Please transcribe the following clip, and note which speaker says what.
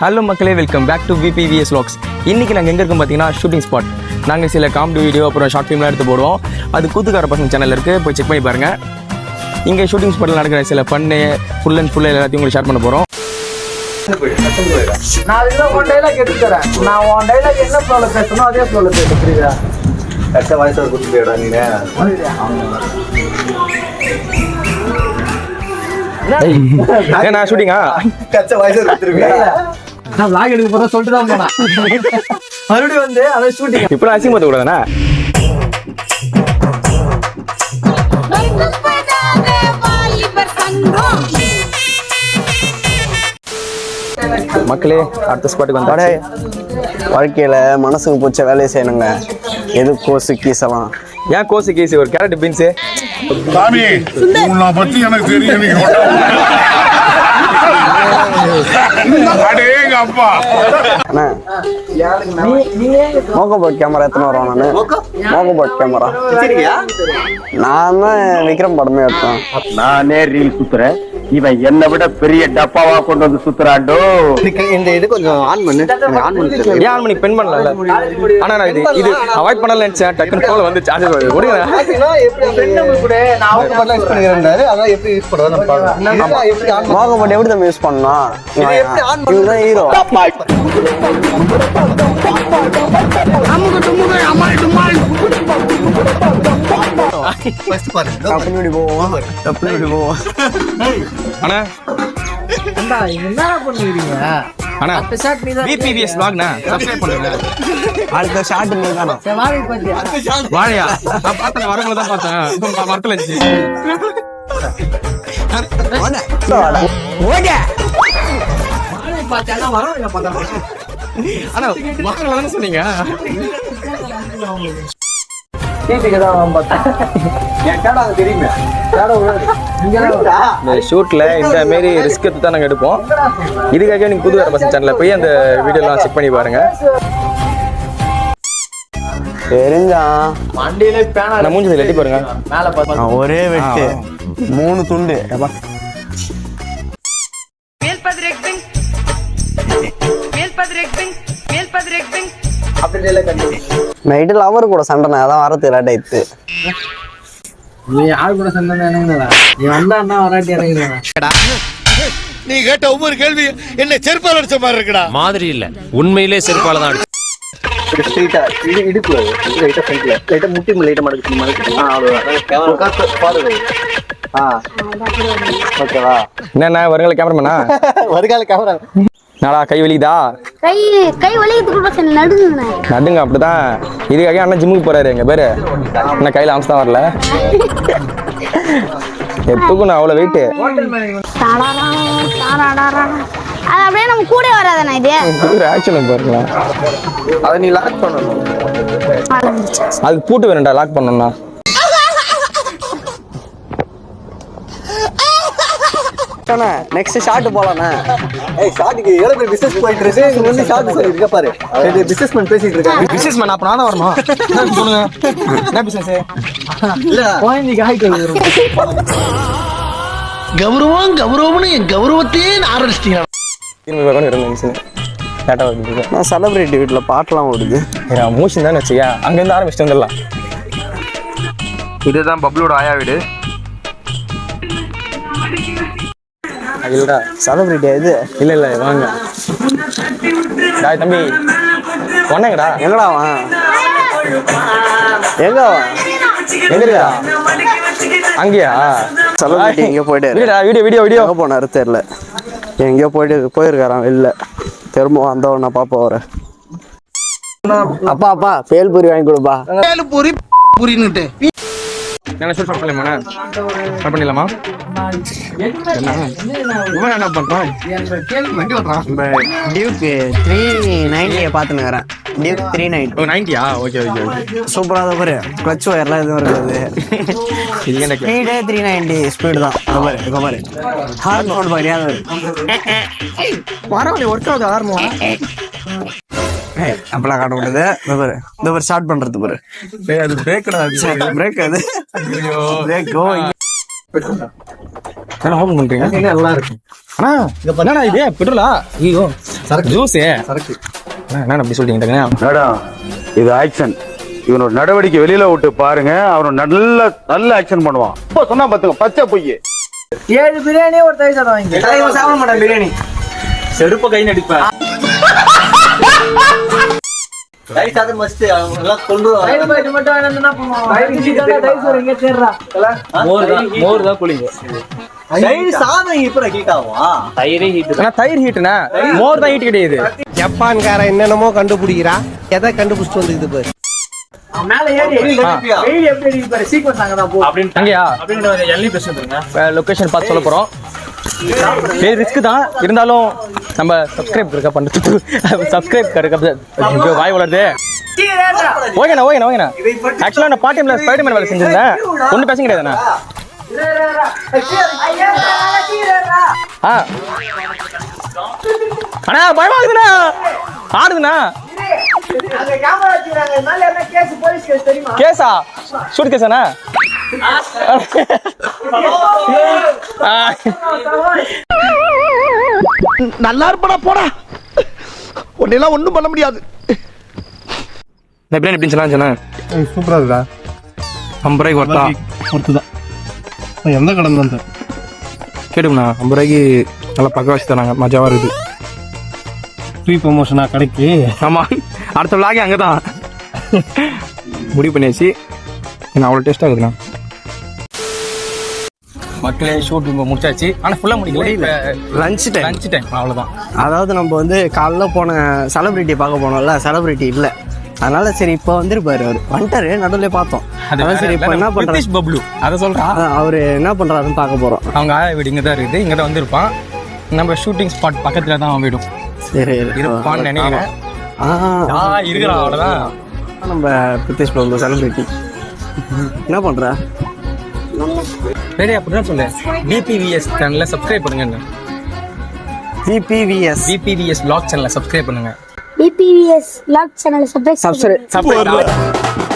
Speaker 1: Hello மக்களே, welcome back to VPVS Vlogs. இன்றைக்கி நாங்கள் எங்கே இருக்கோம் பார்த்தீங்கன்னா ஷூட்டிங் ஸ்பாட். நாங்கள் சில காமெடி வீடியோ அப்புறம் ஷார்ட் ஃபிலிம்லாம் எடுத்து போடுவோம். அது கூத்துக்கார பசங்க சேனலில் இருக்குது, போய் செக் பண்ணி பாருங்கள். இங்கே ஷூட்டிங் ஸ்பாட்டில் நடக்கிற சில ஃபன்னு ஃபுல் அண்ட் ஃபுல்லாக எல்லாத்தையும் உங்களுக்கு ஷேர் பண்ண போகிறோம்.
Speaker 2: நான் அதுதான் ஒன் டைலாக் எடுத்து தரேன். நான் ஒன் டைலாக் என்ன ஃப்ளோல பேசணும் அதே ஃப்ளோல பேச புரியுதா?
Speaker 3: கச்ச வாய்ஸ் கொடுத்துடா நீங்க.
Speaker 1: நான் ஷூட்டிங்கா
Speaker 3: கச்ச வாய்ஸ் கொடுத்துருவீங்க.
Speaker 2: நான் vlog எடுக்க போறேன் சொல்லிட்டு தான் போனா. மறுபடியும் வந்து அத ஷூட்டிங்.
Speaker 1: இப்போ அசிங்க பார்த்த கூடாதுண்ணா. மக்களே, அடுத்த ஸ்பாட்டுக்கு வந்தாடே.
Speaker 4: வாழ்க்கையில் மனசுக்கு பிடிச்ச வேலையை செய்யணுங்க. எது கோசு கீசலாம்?
Speaker 1: ஏன் கோசு கேசி ஒரு கேரட் பீன்ஸு
Speaker 5: சாமி உன்னை பத்தி எனக்கு தெரியும். அப்பா
Speaker 4: அண்ணா, மோகோபாட் கேமரா எத்தனை வரும்? நான் மோகோபாட் கேமரா நான் தான் விக்ரம் படமே எடுத்தேன்.
Speaker 6: நானே ரீல் சுத்துறேன், இவன் என்னை விட பெரிய டப்பாவா கொண்டு வந்து சுத்துறாண்டோ.
Speaker 4: இந்த இது கொஞ்சம் ஆன் பண்ணு. ஆன் பண்ணி
Speaker 1: ஏன் ஆன் பண்ணி பென் பண்ணல? ஆனா நான் இது அவாய்ட் பண்ணல நினைச்சேன். டக்குன்னு போல வந்து சார்ஜர் ஓடுங்க.
Speaker 4: மோகோபாட் எப்படி நம்ம யூஸ் பண்ணலாம்? இதுதான் ஹீரோ.
Speaker 1: அண்ணா
Speaker 2: என்ன பண்ணுவீங்க?
Speaker 1: அண்ணா VPVS Vlogனா சப்ஸ்கிரைப் பண்ணுங்க.
Speaker 4: அடுத்த ஷாட் நீங்க
Speaker 2: சரி வாடி பாத்தியா?
Speaker 1: வாழையா நான் பார்த்தேன், வரவங்கள தான் பார்த்தேன். மரத்துல இருந்துச்சு.
Speaker 2: பாத்தியா வரோம் இல்ல பார்த்தா?
Speaker 1: அண்ணா மரத்துல தானே சொன்னீங்க. இந்த ஷூட்ல இந்த மாரி ரிஸ்க் எடுத்து தான் நாங்கள் எடுப்போம். இதுக்காக நீங்க புது பசங்க சேனல்ல போய் அந்த வீடியோலாம் செக் பண்ணி பாருங்க.
Speaker 4: தெரிஞ்சான்
Speaker 2: வண்டியில பேனா
Speaker 1: நான் மூஞ்சி எட்டி பாருங்க.
Speaker 2: மேல பாத்து
Speaker 4: ஒரே வெட்டு 3 துண்டு. நைட்டு லவர் கூட சண்டை அதான் வரது லேட் ஆயிடுச்சு.
Speaker 2: நீ யாரு கூட சண்டை இறங்குறா? நீ வந்தா வராட்டி இறங்குறா?
Speaker 5: நீ கேட்ட ஒவ்வொரு கேள்வி என்ன செருப்பால் அடிச்ச மாதிரி இருக்குடா.
Speaker 7: மாதிரி இல்ல, உண்மையிலே செருப்பால தான் அடிச்சு.
Speaker 4: ஸ்ட்ரைட்டா இடுப்பு லைட்டா ஃப்ரண்ட்ல லைட்டா முட்டி லைட்டா மடக்கு மடக்கு. அவ்வளவுதான் பாருங்க. ஓகேவா?
Speaker 1: என்ன வருங்கள கேமராமேனா?
Speaker 4: வருகால கேமரா
Speaker 1: நாடா கை வலிதா?
Speaker 8: கை வலிக்குது நடுங்குங்க.
Speaker 1: நடுங்க அப்படிதான். இதுக்காக அண்ணா ஜிம்முக்கு போறாரு. எங்க பேரு என்ன கையில அம்சம் வரல. எப்பக்கும் நான் அவ்வளவு வெயிட்.
Speaker 8: அது அப்படியே நம்ம கூட வராதானே இது?
Speaker 1: ஆக்ஷன் பாருங்களா.
Speaker 4: அதை நீ லாக் பண்ணணும்.
Speaker 1: அதுக்கு பூட்டு வேணும்டா லாக் பண்ணணும்னா.
Speaker 4: Next shot போலாம்ண்ணா. ஷாட்டுக்கு எவ்வளவு பேர் பிசினஸ் போயிட்டு இருக்கு. இங்க வந்து ஷாட் சரி இருக்க பாரு. இது பிசினஸ் மேன் பேசிட்டு இருக்காங்க.
Speaker 1: பிசினஸ் மேன் அப்ப நான் தான் வரணும். சொல்லுங்க என்ன பிசினஸ்?
Speaker 4: இல்ல
Speaker 2: கோயிந்தி காய்க்கு
Speaker 5: கௌரவம் கௌரவம்னு என் கௌரவத்தையே ஆரம்பிச்சிட்டீங்க.
Speaker 1: திரும்பி பார்க்கணும் இருந்தேன். லேட்டாக வருது.
Speaker 4: நான் செலிபிரிட்டி வீட்டில் பாட்டெலாம் ஓடுது.
Speaker 1: மூஷன் தானே வச்சுக்கா. அங்கேருந்து ஆரம்பிச்சுட்டு வந்துடலாம். இதுதான் பப்ளோட ஆயா வீடு. இல்லடா
Speaker 4: செலிபிரிட்டியா இது?
Speaker 1: இல்லை வாங்க. டாய் தம்பி ஒன்னங்கடா.
Speaker 4: எங்கடா அவன்? எங்க அவன்?
Speaker 1: எங்கடா? அங்கேயா?
Speaker 4: செலிபிரிட்டி எங்கே போயிட்டு
Speaker 1: வீடியோ
Speaker 4: எங்கே போனாரு தெரியல. எங்கேயோ போயிருக்காரான் வெளில. திரும்ப வந்தவன பாப்பா வர. அப்பா பேல் பூரி வாங்கி கொடுப்பா.
Speaker 5: புரியுன்னுட்டு
Speaker 1: என்ன ஷூட் பண்ணலாமா? ஸ்டார்ட் பண்ணிடலாமா? என்ன பண்றோம்?
Speaker 4: டியூக் 390 பார்த்துனுக்கிறேன். டியூக் 390.
Speaker 1: 90யா? ஓகே
Speaker 4: சூப்பராக தான் பாரு. கிளச் ஒயர்லாம் எதுவும் இருக்காது. ஸ்பீடே 390 ஸ்பீடு தான். இப்போ பாரு ஹார்ன் போட்டு பாரு. யாரு
Speaker 1: பரவாயில்ல ஒர்க் ஆகுது. ஆரம்பம்
Speaker 4: அப்பெல்லாம் காட்ட முடியாது. இந்த பாரு ஸ்டார்ட் பண்றது பாரு.
Speaker 1: அது பிரேக்
Speaker 4: பிரேக் அது பிரேக்.
Speaker 1: என்ன ஓப்பன் பண்றீங்க?
Speaker 2: நல்லா இருக்கும்.
Speaker 1: அண்ணா என்னண்ணா இது பெட்ரோலா? ஐயோ
Speaker 2: சரக்கு.
Speaker 1: ஜூஸு.
Speaker 2: சரக்கு.
Speaker 1: என்ன அப்படி சொல்லிட்டீங்க?
Speaker 6: மேடம் இது ஆக்ஷன். இவனோட நடவடிக்கை வெளியில விட்டு பாருங்க. அவன் நல்ல ஆக்ஷன் பண்ணுவான். இப்போ சொன்னா பாத்துங்க, பச்சை பொய்.
Speaker 2: 7 பிரியாணி ஒரு தயிர் சாதம் வாங்கி.
Speaker 4: தலைவர் சாப்பிட மாட்டேன் பிரியாணி.
Speaker 1: செருப்ப கை நடிப்பேன்.
Speaker 3: தயிர் சாதம் மஸ்ட் எல்லாம் கொண்டுருவாங்க.
Speaker 2: தயிர் பாய்ட்டு மட்டும் வேணும் என்ன பண்ணுவோம்? தயிர் சோறு எங்க தேடுறா?
Speaker 1: மோர் தான் கூலிங்க.
Speaker 3: தயிர் சாதம் இப்ப ஹீட் ஆகும்.
Speaker 1: ஆனா தயிர் ஹீட்டுனா மோர் தான் ஹீட் கிடையாது.
Speaker 5: ஜப்பான்காரன் என்னென்னமோ கண்டுபிடிக்கிறான். எதை கண்டுபிடிச்சிட்டு வந்துக்குது பாரு.
Speaker 2: மேல ஏறி வெயில் எப்படி இருக்கு பாரு. சீக்வன்ஸ் அங்கதான் போ.
Speaker 1: அங்கயா லொகேஷன் பார்த்து சொல்ல போறோம். பேர் ரிஸ்க் தான் இருந்தாலும் நம்ம சப்ஸ்கிரைப் இருக்கா பண்றது. சப்ஸ்கிரைப் இருக்க வாய் வளருது. ஓகேண்ணா ஆக்சுவலா நான் பார்ட் டைம்ல ஸ்பைடர்மேன் வேலை செஞ்சிருந்தேன். ஒன்றும் பேச கிடையாதுண்ணா. அண்ணா பயமாகுதுண்ணா. ஆடுதுண்ணா.
Speaker 2: அங்க கேமரா வச்சிருக்காங்க. மேல என்ன கேஸ் போலீஸ் கேஸ் தெரியுமா?
Speaker 1: கேஸா? ஷூட் கேஸாண்ணா?
Speaker 5: நல்லா இருப்படா போடா. உன்னெல்லாம் ஒண்ணும் பண்ண முடியாது.
Speaker 1: இந்த பிரியாணி எப்படி சொன்னா
Speaker 5: சூப்பரா இருக்கா?
Speaker 1: 50 ரூபாய்க்கு ஒருத்தா
Speaker 5: ஒருத்துதான். எந்த கடன் தான் சார்
Speaker 1: கேட்டுங்கண்ணா? 50 ரூபாய்க்கு நல்லா பக்க வச்சு தராங்க. மஜாவா இருக்குது.
Speaker 5: ஃப்ரீ ப்ரொமோஷனா கடைக்கு?
Speaker 1: ஆமா, அடுத்த விளாகே அங்கதான் முடிவு பண்ணியாச்சு. ஏன்னா அவ்வளோ டேஸ்டா இருக்குதுண்ணா. மக்களே ஷூட் முடிச்சாச்சு. ஆனா ஃபுல்லா முடிக்கல.
Speaker 4: Lunch time.
Speaker 1: லஞ்ச் டைம் அவ்வளவுதான்.
Speaker 4: அதாவது நம்ம வந்து காலைல போன செலிபிரிட்டி பார்க்க போனோம்ல, செலிபிரிட்டி இல்லை. அதனால சரி இப்போ வந்துருப்பாரு. அவர் வந்துட்டாரு, நடுவில் பார்த்தோம். அதான் சரி இப்போ என்ன பண்றாரு
Speaker 1: பப்ளு அதை சொல்றான்.
Speaker 4: அவரு என்ன பண்றாருன்னு பார்க்க போறோம்.
Speaker 1: அவங்க ஆயா வீடு இங்கே தான் இருக்குது. இங்கே தான் வந்திருப்பான். நம்ம ஷூட்டிங் ஸ்பாட் பக்கத்துல தான் அவன் வீடும்
Speaker 4: சரி
Speaker 1: இருப்பான்னு நினைக்கிறேன். இருக்கிறான் அவ்வளோதான்.
Speaker 4: நம்ம பிரித்திஷ் பாபு செலிபிரிட்டி என்ன பண்ற?
Speaker 1: ரெடி அப்படிதான் சொல்லு. பிபிவிஎஸ் சேனலை சப்ஸ்கிரைப் பண்ணுங்க.
Speaker 4: பிபிவிஎஸ்
Speaker 1: vlog சேனலை சப்ஸ்கிரைப் பண்ணுங்க.
Speaker 8: பிபிவிஎஸ் vlog சேனலை சப்ஸ்கிரைப்
Speaker 1: சப்ஸ்கிரைப்